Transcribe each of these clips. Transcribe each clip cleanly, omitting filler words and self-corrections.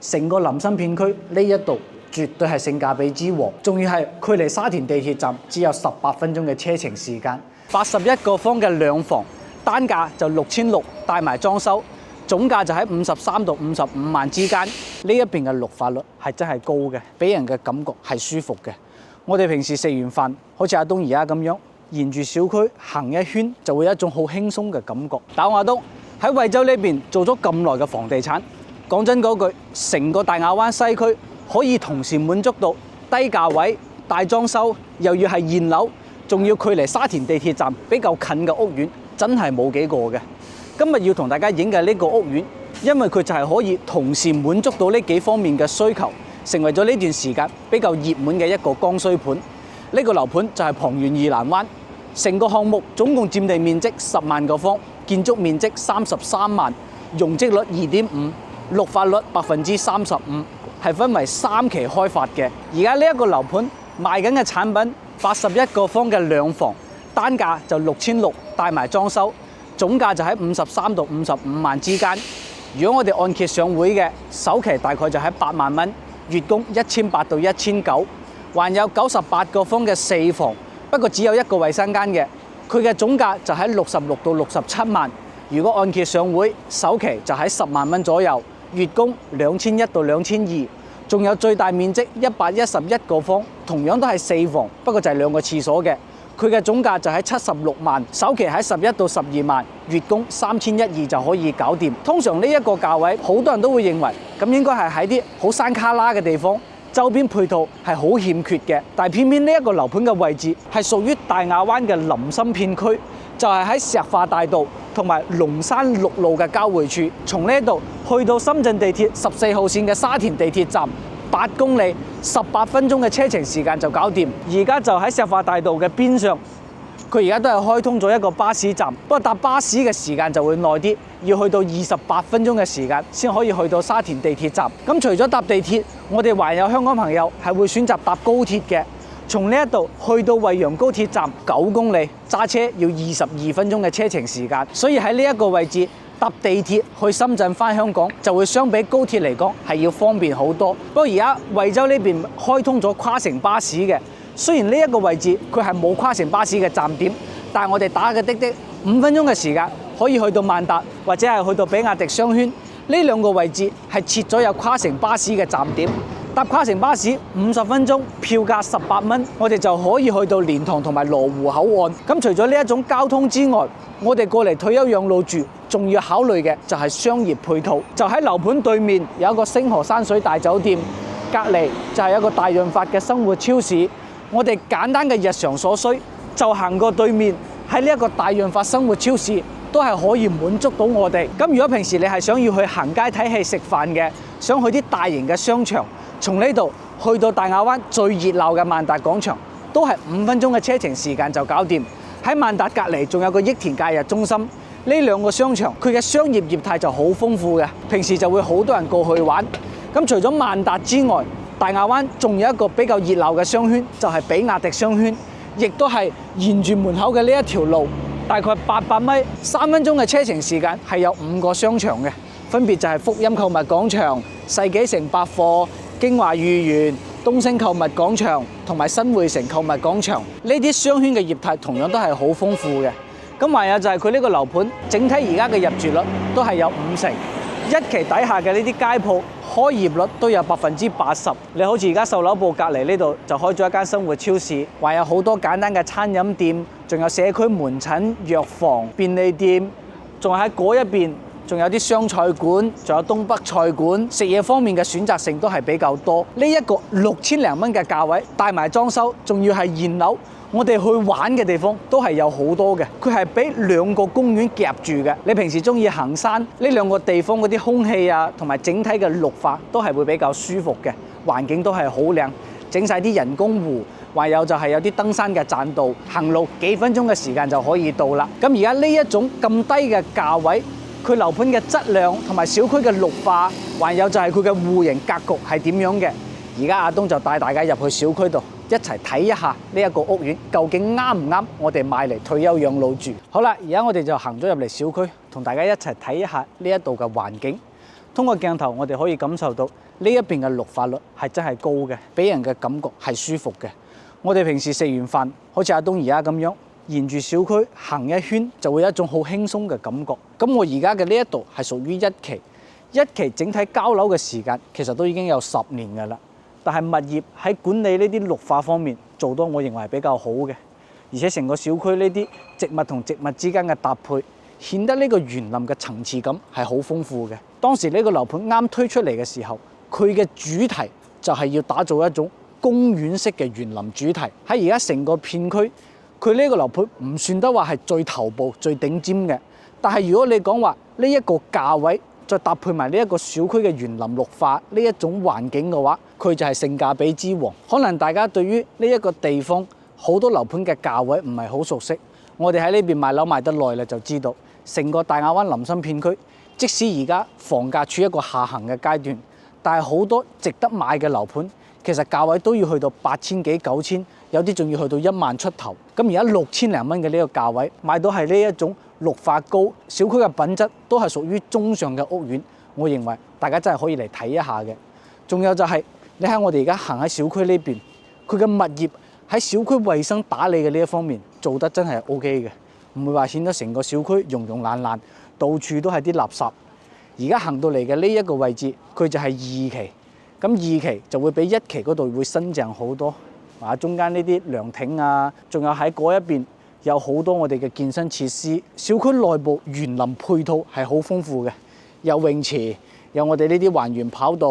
成個林森片區呢一度絕對係性價比之王，仲要係距離沙田地鐵站只有18分鐘嘅車程時間。81個方嘅兩房，單價就6600，帶埋裝修，總價就喺53到55萬之間。呢一邊嘅綠化率係真係高嘅，俾人嘅感覺係舒服嘅。我哋平時食完飯，好似阿東而家咁樣，沿住小區行一圈，就會有一種好輕鬆嘅感覺。但我阿東喺惠州呢邊做咗咁耐嘅房地產，講真嗰句，成個大亞灣西區可以同時滿足到低價位、大裝修，又要係現樓，仲要距離沙田地鐵站比較近嘅屋苑，真係冇幾個嘅。今日要同大家影嘅呢個屋苑，因為佢就係可以同時滿足到呢幾方面嘅需求，成為咗呢段時間比較熱門嘅一個剛需盤。呢個樓盤就係龐園宜蘭灣，成個項目總共佔地面積10萬個方，建築面積33萬，容積率2.5%，綠化率35%，係分為3期開發嘅。而家呢一個樓盤賣緊嘅產品，81個方嘅兩房，單價就6600，帶埋裝修，總價就喺53到55萬之間。如果我哋按揭上會嘅，首期大概就喺8萬蚊，月供1800到1900，還有98個方嘅4房，不過只有一個衛生間嘅，佢嘅總價就喺66到67萬。如果按揭上會，首期就喺10萬蚊左右，月供2100到2200，仲有最大面積111個方，同樣都係4房，不過就係2個廁所嘅，佢嘅總價就喺76萬，首期喺11到12萬，月供3100就可以搞掂。通常呢一個價位，好多人都會認為咁應該係喺啲好山卡拉嘅地方，周邊配套係好欠缺嘅，但係偏偏呢一個樓盤嘅位置係屬於大亞灣嘅林森片區，就係喺石化大道同埋龍山6路嘅交匯處，從呢度去到深圳地鐵14號線嘅沙田地鐵站8公里，18分鐘嘅車程時間就搞掂。而家就喺石化大道嘅邊上，佢而家都係開通咗一個巴士站，不過搭巴士嘅時間就會耐啲，要去到28分鐘嘅時間先可以去到沙田地鐵站。咁除咗搭地鐵，我哋還有香港朋友係會選擇搭高鐵嘅。從呢一度去到惠陽高鐵站9公里，揸車要22分鐘嘅車程時間，所以喺呢一個位置搭地鐵去深圳返香港就會相比高鐵嚟講係要方便好多。不過而家惠州呢邊開通咗跨城巴士嘅，雖然呢一個位置佢係冇跨城巴士嘅站點，但係我哋打嘅的5分鐘嘅時間可以去到萬達或者係去到比亞迪商圈，呢2個位置係設咗有跨城巴士嘅站點。搭跨城巴士50分鐘，票價18蚊，我哋就可以去到蓮塘同埋羅湖口岸。咁除咗呢一種交通之外，我哋過嚟退休養老住，仲要考慮嘅就係商業配套。就喺樓盤對面有一個星河山水大酒店，隔離就係一個大潤發嘅生活超市。我哋簡單嘅日常所需，就行過對面喺呢一個大潤發生活超市，都係可以滿足到我哋。咁如果平時你係想要去行街睇戲食飯嘅，想去啲大型嘅商場，從呢度去到大亞灣最熱鬧嘅萬達廣場，都係5分鐘嘅車程時間就搞掂。喺萬達隔離仲有個益田假日中心，呢2個商場佢嘅商業業態就好豐富嘅，平時就會好多人過去玩。咁除咗萬達之外，大亞灣仲有一個比較熱鬧嘅商圈，就係比亞迪商圈，亦都係沿住門口嘅呢一條路，大概800米，3分鐘嘅車程時間係有5個商場嘅，分別就係福音購物廣場、世紀城百貨、京華御園、東星購物廣場同埋新匯城購物廣場，呢啲商圈嘅業態同樣都係好豐富嘅。咁還有就係佢呢個樓盤整體而家嘅入住率都係有50%，一期底下嘅呢啲街鋪開業率都有80%。你好似而家售樓部隔離呢度就開咗一間生活超市，還有好多簡單嘅餐飲店，仲有社區門診、藥房、便利店，仲喺嗰一邊。仲有啲湘菜館，仲有東北菜館，食嘢方面嘅選擇性都係比較多。呢一個6000零蚊嘅價位，帶埋裝修，仲要係現樓，我哋去玩嘅地方都係有好多嘅。佢係俾2個公園夾住嘅。你平時中意行山，呢2個地方嗰啲空氣啊，同埋整體嘅綠化都係會比較舒服嘅，環境都係好靚，整晒啲人工湖。還有就係有啲登山嘅棧道，行路幾分鐘嘅時間就可以到啦。咁而家呢一種咁低嘅價位，佢樓盤嘅質量同埋小區嘅綠化，還有就係佢嘅戶型格局係點樣嘅。而家阿東就帶大家入去小區度，一齊睇一下呢一個屋苑究竟啱唔啱我哋買嚟退休養老住。好啦，而家我哋就行咗入嚟小區，同大家一齊睇一下呢一度嘅環境。通過鏡頭，我哋可以感受到呢一邊嘅綠化率係真係高嘅，俾人嘅感覺係舒服嘅。我哋平時食完飯，好似阿東而家咁樣，沿住小區行一圈，就會有一種好輕鬆嘅感覺。咁我而家嘅呢一度係屬於一期整體交樓嘅時間其實都已經有10年㗎啦。但係物業喺管理呢啲綠化方面做得我認為係比較好嘅，而且成個小區呢啲植物同植物之間嘅搭配，顯得呢個園林嘅層次感係好豐富嘅。當時呢個樓盤啱推出嚟嘅時候，佢嘅主題就係要打造一種公園式嘅園林主題。喺而家成個片區，佢呢個樓盤唔算得話係最頭部、最頂尖嘅，但係如果你講話呢一個價位，再搭配埋呢一個小區嘅園林綠化呢一種環境嘅話，佢就係性價比之王。可能大家對於呢一個地方好多樓盤嘅價位唔係好熟悉，我哋喺呢邊賣樓賣得耐啦，就知道成個大亞灣林森片區，即使而家房價處一個下行嘅階段，但係好多值得買嘅樓盤，其實價位都要去到8000幾9000，有啲仲要去到1萬出頭。咁而家6000零蚊嘅呢個價位買到係呢一種綠化高、小區嘅品質都係屬於中上嘅屋苑，我認為大家真係可以嚟睇一下嘅。仲有就係你喺我哋而家行喺小區呢邊，佢嘅物業喺小區衛生打理嘅呢一方面做得真係 OK 嘅，唔會話顯得成個小區溶溶爛爛，到處都係啲垃圾。而家行到嚟嘅呢一個位置，佢就係2期，咁2期就會比1期嗰度會新淨好多。中間呢啲涼亭啊，仲有喺嗰一邊有好多我哋嘅健身設施。小區內部園林配套係好豐富嘅，有泳池，有我哋呢啲環園跑道，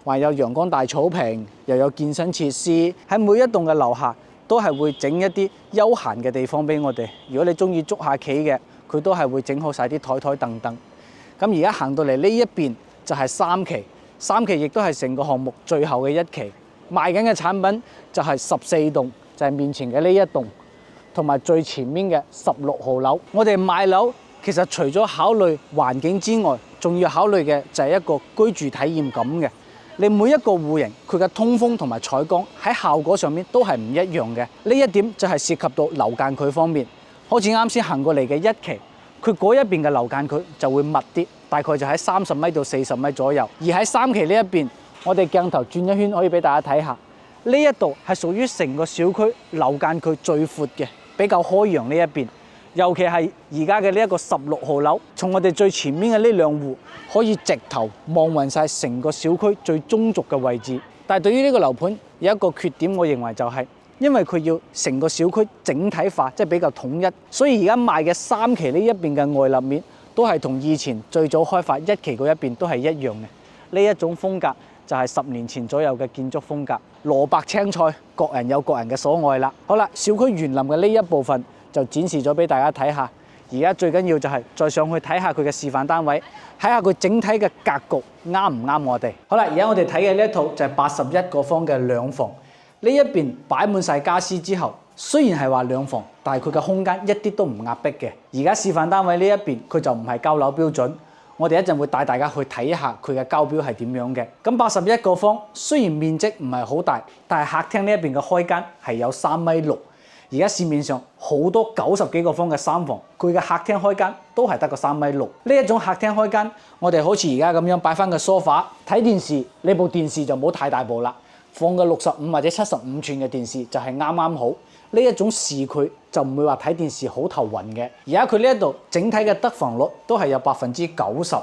還有陽光大草坪，又有健身設施。喺每一棟嘅樓下都係會整一啲休閒嘅地方俾我哋。如果你中意捉下棋嘅，佢都係會整好晒啲台凳凳。咁而家行到嚟呢一邊就係3期亦都係成個項目最後嘅1期。賣緊嘅產品就係14棟，就係面前嘅呢一棟，同埋最前面嘅16號樓。我哋買樓其實除咗考慮環境之外，仲要考慮嘅就係一個居住體驗感嘅。你每一個戶型佢嘅通風同埋採光喺效果上面都係唔一樣嘅。呢一點就係涉及到樓間距方面。好似啱先行過嚟嘅1期，佢嗰一邊嘅樓間距就會密啲，大概就喺30米到40米左右。而喺3期呢一邊，我哋鏡頭轉一圈可以俾大家睇下，呢一度係屬於成個小區樓間距最闊嘅，比較開揚呢一邊。尤其係而家嘅呢一個16號樓，從我哋最前面嘅呢兩戶可以直頭望勻晒成個小區最中軸嘅位置。但係對於呢個樓盤有一個缺點，我認為就係因為佢要成個小區整體化，即係比較統一，所以而家賣嘅3期呢一邊嘅外立面都係同以前最早開發1期嗰一邊都係一樣嘅。呢一種風格就係10年前左右嘅建築風格。蘿蔔青菜，各人有各人嘅所愛啦。好啦，小區園林嘅呢一部分就展示咗俾大家睇下。而家最緊要就係再上去睇下佢嘅示範單位，睇下佢整體嘅格局啱唔啱我哋。好啦，而家我哋睇嘅呢一套就係81個方嘅兩房。呢一邊擺滿晒家私之後，雖然係話兩房，但係佢嘅空間一啲都唔壓迫嘅。而家示範單位呢一邊佢就唔係交樓標準。我哋一陣會帶大家去睇一下佢嘅交標係點樣嘅。咁81個方雖然面積唔係好大，但係客廳呢一邊嘅開間係有3.6米。而家市面上好多90幾個方嘅3房，佢嘅客廳開間都係得個3.6米。呢一種客廳開間，我哋好似而家咁樣擺翻個梳化睇電視，呢部電視就冇太大部啦，放個65或者75寸嘅電視就係啱啱好。呢一種視距就唔會話睇電視好頭暈嘅。而家佢呢一度整體嘅得房率都係有90%。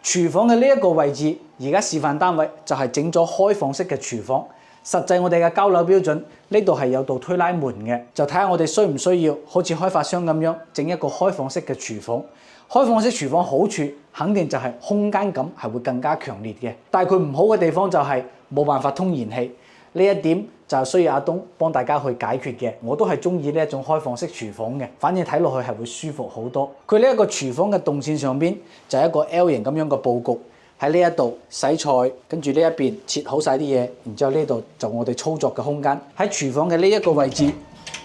廚房嘅呢一個位置，而家示範單位就係整咗開放式嘅廚房。實際我哋嘅交樓標準呢度係有道推拉門嘅，就睇下我哋需唔需要好似開發商咁樣整一個開放式嘅廚房。開放式廚房好處肯定就係空間感係會更加強烈嘅，但係佢唔好嘅地方就係冇辦法通燃氣。呢一點就需要阿東幫大家去解決嘅。我都係中意呢一種開放式廚房嘅，反正睇落去係會舒服好多。佢呢一個廚房嘅動線上邊就係一個 L 型咁樣嘅佈局，喺呢一度洗菜，跟住呢一邊切好晒啲嘢，然之後呢度就我哋操作嘅空間。喺廚房嘅呢一個位置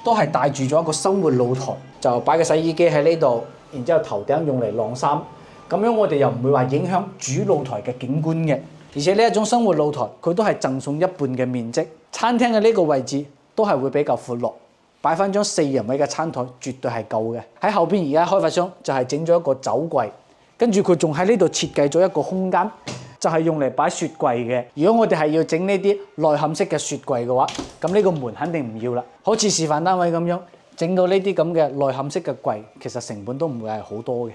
都係帶住咗一個生活露台，就擺個洗衣機喺呢度，然之後頭頂用嚟晾衫，咁樣我哋又唔會話影響主露台嘅景觀嘅。而且呢一種生活露台，佢都係贈送一半嘅面積。餐廳嘅呢個位置都係會比較闊落，擺翻張4人位嘅餐台絕對係夠嘅。喺後邊而家開發商就係整咗一個酒櫃，跟住佢仲喺呢度設計咗一個空間，就係用嚟擺雪櫃嘅。如果我哋係要整呢啲內嵌式嘅雪櫃嘅話，咁呢個門肯定唔要啦。好似示範單位咁樣整到呢啲咁嘅內嵌式嘅櫃，其實成本都唔會係好多嘅。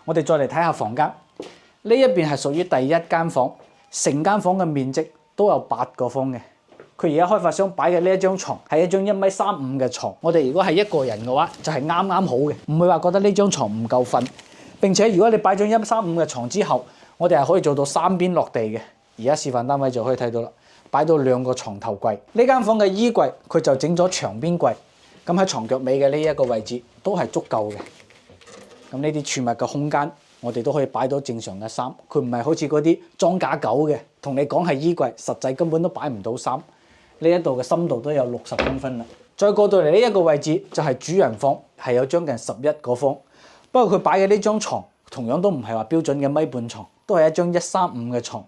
我哋再嚟睇下房間，呢一邊係屬於第一間房，成間房嘅面積都有8個方嘅。佢而家開發商擺嘅呢一張床係一張1.35米嘅床，我哋如果係一個人嘅話，就係啱啱好嘅，唔會話覺得呢張床唔夠瞓。並且如果你擺咗1.35嘅床之後，我哋係可以做到3邊落地嘅。而家示範單位就可以睇到啦，擺到2個床頭櫃。呢間房嘅衣櫃佢就整咗牆邊櫃，咁喺床腳尾嘅呢一個位置都係足夠嘅。咁呢啲儲物嘅空間，我哋都可以擺到正常嘅衫。佢唔係好似嗰啲裝假狗嘅，同你講係衣櫃，實際根本都擺唔到衫。呢一度嘅深度都有60公分啦。再過到嚟呢一個位置就係主人房，係有將近11個方。不過佢擺嘅呢張床同樣都唔係話標準嘅1.5米床，都係一張135嘅床。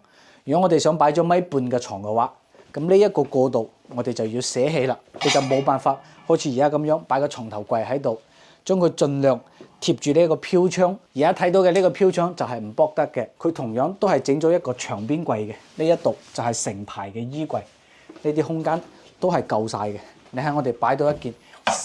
如果我哋想擺咗1.5米嘅床嘅話，咁呢一個過渡我哋就要捨棄啦，你就冇辦法好似而家咁樣擺個床頭櫃喺度，將佢盡量貼住呢一個飄窗。而家睇到嘅呢個飄窗就係唔剝得嘅，佢同樣都係整咗一個牆邊櫃嘅。呢一度就係成排嘅衣櫃，呢啲空間都係夠晒嘅。你睇我哋擺到一件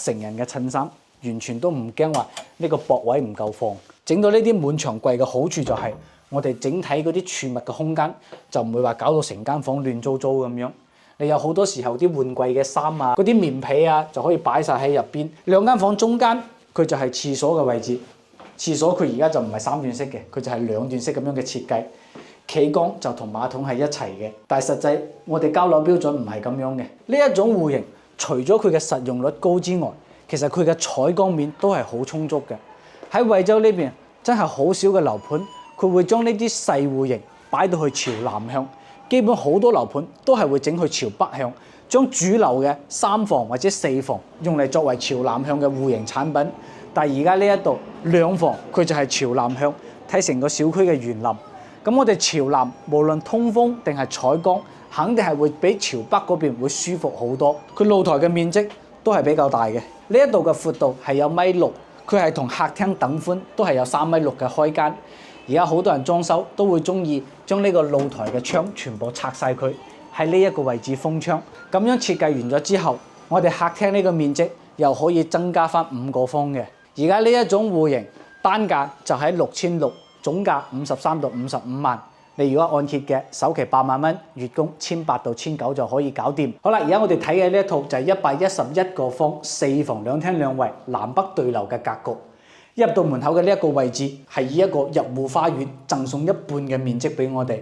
成人嘅襯衫，完全都唔驚話呢個駁位唔夠放。整到呢啲滿牆櫃嘅好處就係我哋整體嗰啲儲物嘅空間就唔會話搞到成間房亂糟糟咁樣。你有好多時候啲換季嘅衫啊，嗰啲棉被啊就可以擺晒喺入邊。兩間房中間佢就係廁所嘅位置，廁所佢而家就唔係3段式嘅，佢就係2段式咁樣嘅設計。企缸就同馬桶係一齊嘅，但係實際我哋交樓標準唔係咁樣嘅。呢一種戶型除咗佢嘅實用率高之外，其實佢嘅採光面都係好充足嘅。喺惠州呢邊真係好少嘅樓盤，佢會將呢啲細戶型擺到去朝南向，基本好多樓盤都係會整去朝北向，將主流嘅3房或者4房用嚟作為朝南向嘅戶型產品。但係而家呢一度2房佢就係朝南向，睇成個小區嘅園林。咁我哋朝南無論通風定係採光，肯定係會比朝北嗰邊會舒服好多。佢露台嘅面積都係比較大嘅，呢一度嘅闊度係有1.6米，佢係同客廳等寬，都係有3.6米嘅開間。而家好多人裝修都會中意將呢個露台嘅窗全部拆晒佢，喺呢一個位置封窗。咁樣設計完咗之後，我哋客廳呢個面積又可以增加翻5個方嘅。而家呢一種戶型單價就喺6600，總價53到55萬。你如果按揭嘅，首期8萬蚊，月供1800到1900就可以搞掂。好啦，而家我哋睇嘅呢一套就係111個方4房2廳2衛南北對流嘅格局。入到門口嘅呢一個位置係以一個入戶花園贈送1半嘅面積俾我哋。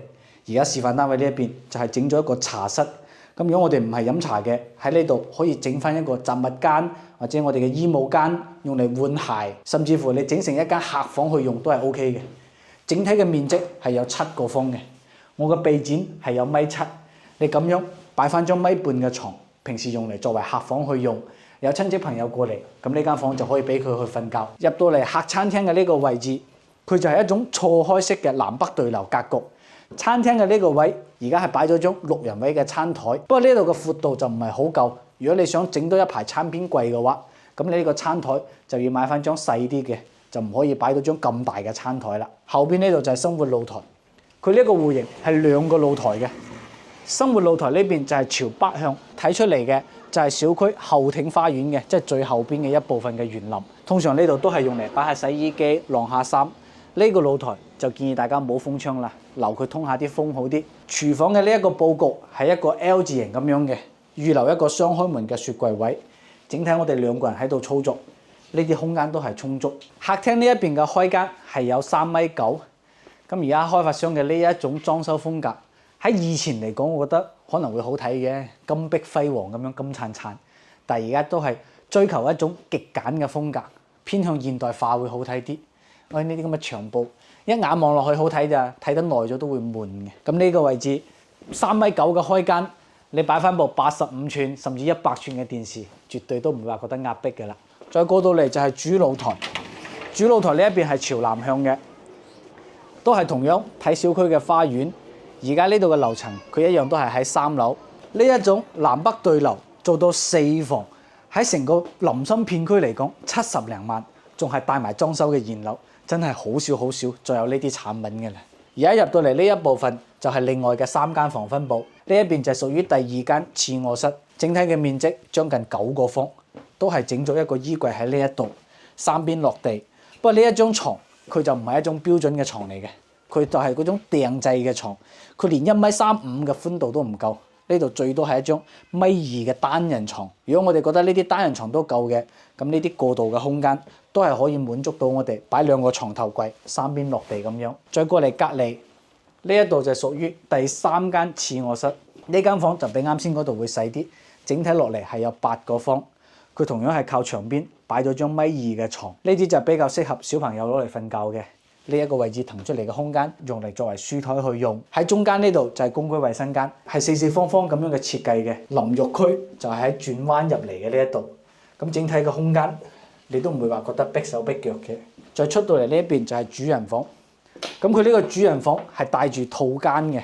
而家示範單位呢一邊就係整咗一個茶室。咁如果我哋唔係飲茶嘅，喺呢度可以整翻一個雜物間或者我哋嘅衣帽間，用嚟換鞋，甚至乎你整成一間客房去用都係 OK 嘅。整體嘅面積係有7個方嘅，我嘅被墊係有1.7米，你咁樣擺翻張1.5米嘅床，平時用嚟作為客房去用，有親戚朋友過嚟，咁呢間房就可以俾佢去瞓覺。入到嚟客餐廳嘅呢個位置，佢就係一種錯開式嘅南北對流格局。餐廳嘅呢個位而家係擺咗張6人位嘅餐台，不過呢度嘅闊度就唔係好夠。如果你想整多一排餐邊櫃嘅話，咁你呢個餐台就要買翻張細啲嘅。就唔可以擺到張咁大嘅餐台啦。後邊呢度就係生活露台，佢呢一個戶型係2個露台嘅。生活露台呢邊就係朝北向睇出嚟嘅，就係小區後庭花園嘅，即係最後邊嘅一部分嘅園林。通常呢度都係用嚟擺下洗衣機、晾下衫。呢個露台就建議大家冇封窗啦，留佢通下啲風好啲。廚房嘅呢一個佈局係一個 L 字形咁樣嘅，預留一個雙開門嘅雪櫃位。整體我哋2個人喺度操作。呢啲空間都係充足。客廳呢一邊嘅開間係有3.9米。咁而家開發商嘅呢一種裝修風格，喺以前嚟講，我覺得可能會好睇嘅，金碧輝煌咁樣金燦燦。但係而家都係追求一種極簡嘅風格，偏向現代化會好睇啲。我呢啲咁嘅牆布，一眼望落去好睇咋，睇得耐咗都會悶嘅。咁呢個位置3.9米嘅開間，你擺翻部85寸甚至100寸嘅電視，絕對都唔會話覺得壓迫嘅啦。再過到嚟就係主露台，主露台呢一邊係朝南向嘅，都係同樣睇小區嘅花園。而家呢度嘅樓層佢一樣都係喺3樓。呢一種南北對流做到4房，喺成個林森片區嚟講70零萬，仲係帶埋裝修嘅現樓，真係好少好少再有呢啲產品嘅啦。而家入到嚟呢一部分就係另外嘅3間房分佈，呢一邊就係屬於第2間次臥室，整體嘅面積將近9個方，都係整咗一個衣櫃喺呢一度，3邊落地。不過呢一張床佢就唔係一種標準嘅床嚟嘅，佢就係嗰種訂製嘅床，佢連1.35米嘅寬度都唔夠。呢度最多係一張1.2米嘅單人床。如果我哋覺得呢啲單人床都夠嘅，咁呢啲過渡嘅空間都係可以滿足到我哋擺2個床頭櫃，3邊落地咁樣。再過嚟隔離呢一度就屬於第3間次臥室，呢間房就比啱先嗰度會細啲，整體落嚟係有8個方。佢同樣係靠牆邊擺咗張1.2米嘅床，呢啲就比較適合小朋友攞嚟瞓覺嘅。呢一個位置騰出嚟嘅空間，用嚟作為書台去用。喺中間呢度就係公居衞生間，係四四方方咁樣嘅設計嘅。淋浴區就係喺轉彎入嚟嘅呢一度。咁整體嘅空間你都唔會話覺得逼手逼腳嘅。再出到嚟呢一邊就係主人房。咁佢呢個主人房係帶住套間嘅。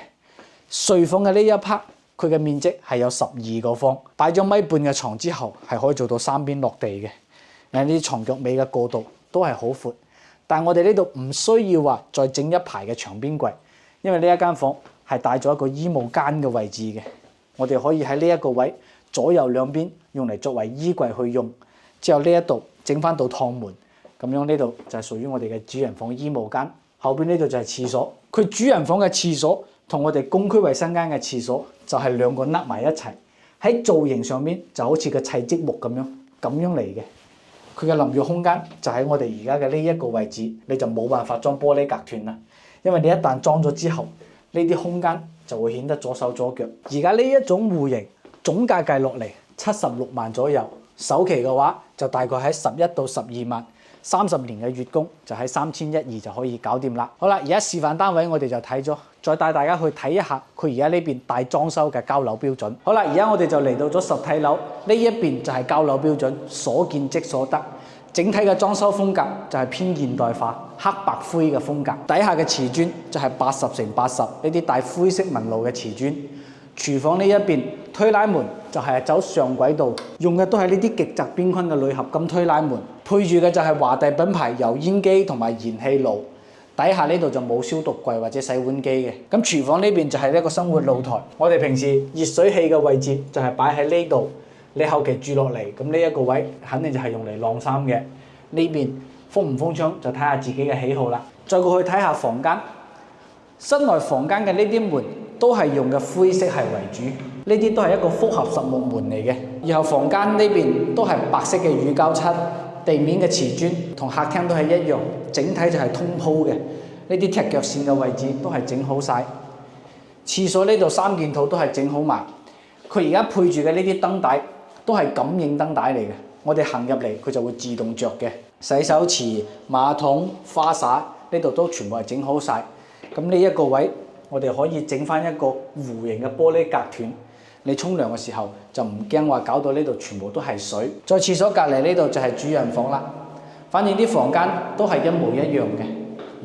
睡房嘅呢一 part，佢嘅面積係有12個方，擺咗1.5米嘅床之後係可以做到3邊落地嘅。呢啲床腳尾嘅過渡都係好闊。但係我哋呢度唔需要話再整一排嘅牆邊櫃，因為呢一間房係帶咗一個衣帽間嘅位置嘅，我哋可以喺呢一個位左右兩邊用嚟作為衣櫃去用。之後呢一度整翻道趟門，咁樣呢度就係屬於我哋嘅主人房衣帽間。後邊呢度就係廁所，佢主人房嘅廁所同我哋公區衞生間嘅廁所就係2個凹埋一齊，喺造型上面就好似個砌積木咁樣嚟嘅。佢嘅淋浴空間就喺我哋而家嘅呢一個位置，你就冇辦法裝玻璃隔斷啦，因為你一旦裝咗之後，呢啲空間就會顯得左手左腳。而家呢一種戶型總價計落嚟76萬左右，首期嘅話就大概喺11到12萬，30年嘅月供就喺3120就可以搞掂啦。好啦，而家示範單位我哋就睇咗，再帶大家去睇一下佢而家呢邊大裝修嘅交樓標準。好啦，而家我哋就嚟到咗實體樓，呢一邊就係交樓標準，所見即所得。整體嘅裝修風格就係偏現代化，黑白灰嘅風格。底下嘅瓷磚就係80×80呢啲帶灰色紋路嘅瓷磚。廚房呢一邊推拉門就係走上軌道，用嘅都係呢啲極窄邊框嘅鋁合金推拉門，配住嘅就係華帝品牌油煙機同埋燃氣爐。底下呢度就冇消毒櫃或者洗碗機嘅。咁廚房呢邊就係一個生活露台，我哋平時熱水器嘅位置就係擺喺呢度。你後期住落嚟，咁呢一個位肯定就係用嚟晾衫嘅。呢邊封唔封窗就睇下自己嘅喜好啦。再過去睇下房間，室內房間嘅呢啲門都係用嘅灰色系為主，呢啲都係一個複合實木門嚟嘅。然後房間呢邊都係白色嘅乳膠漆，地面嘅瓷磚同客廳都係一樣，整體就係通鋪嘅。呢啲踢腳線嘅位置都係整好晒。廁所呢度3件套都係整好埋，佢而家配住嘅呢啲燈帶都係感應燈帶嚟嘅，我哋行入嚟佢就會自動着嘅。洗手池、馬桶、花灑呢度都全部係整好晒。咁呢一個位我哋可以整翻一個弧形嘅玻璃隔斷，你沖涼嘅時候就唔驚話搞到呢度全部都係水。再廁所隔離呢度就係主人房啦。反正啲房間都係一模一樣嘅。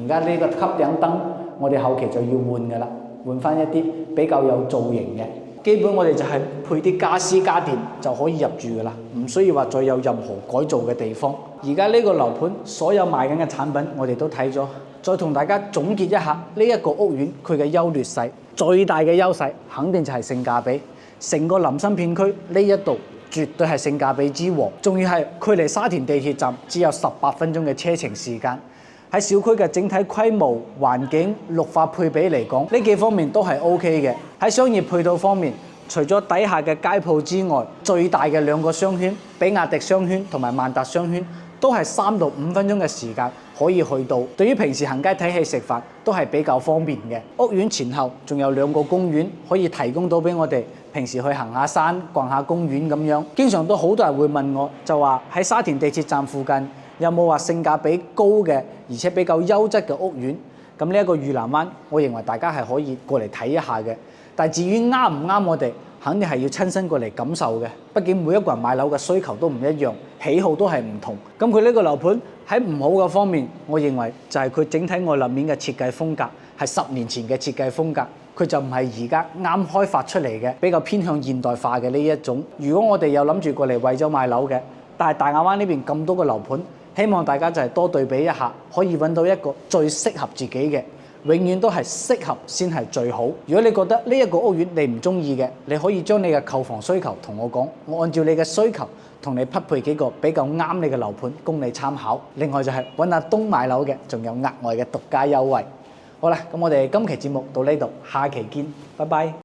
而家呢個吸頂燈我哋後期就要換㗎啦，換翻一啲比較有造型嘅。基本我哋就係配啲家私家電就可以入住㗎啦，唔需要話再有任何改造嘅地方。而家呢個樓盤所有賣緊嘅產品我哋都睇咗，再同大家總結一下呢一個屋苑佢嘅優劣勢。最大嘅優勢肯定就係性價比，成個林森片區呢一度絕對係性價比之王，仲要係距離沙田地鐵站只有18分鐘嘅車程時間。喺小區嘅整體規模、環境、綠化配比嚟講，呢幾方面都係 OK 嘅。喺商業配套方面，除咗底下嘅街鋪之外，最大嘅2個商圈，比亞迪商圈同埋萬達商圈，都係3到5分鐘嘅時間可以去到。對於平時行街睇戲食飯都係比較方便嘅。屋苑前後仲有2個公園可以提供到俾我哋平時去行下山、逛下公園咁樣。經常都好多人會問我，就話喺沙田地鐵站附近有冇話性價比高嘅，而且比較優質嘅屋苑？咁呢一個裕南灣，我認為大家係可以過嚟睇一下嘅。但至於啱唔啱我哋，肯定係要親身過嚟感受嘅。畢竟每一個人買樓嘅需求都唔一樣，喜好都係唔同。咁佢呢個樓盤喺唔好嘅方面，我認為就係佢整體外立面嘅設計風格係10年前嘅設計風格，佢就唔係而家啱開發出嚟嘅比較偏向現代化嘅呢一種。如果我哋有諗住過嚟為咗買樓嘅，但係大亞灣呢邊咁多個樓盤，希望大家就係多對比一下，可以揾到一個最適合自己嘅。永遠都係適合先係最好。如果你覺得呢一個屋苑你唔中意嘅，你可以將你嘅購房需求同我講，我按照你嘅需求同你匹配幾個比較啱你嘅樓盤供你參考。另外就係揾阿東買樓嘅，仲有額外嘅獨家優惠。好啦，咁我哋今期節目到呢度，下期見，拜拜。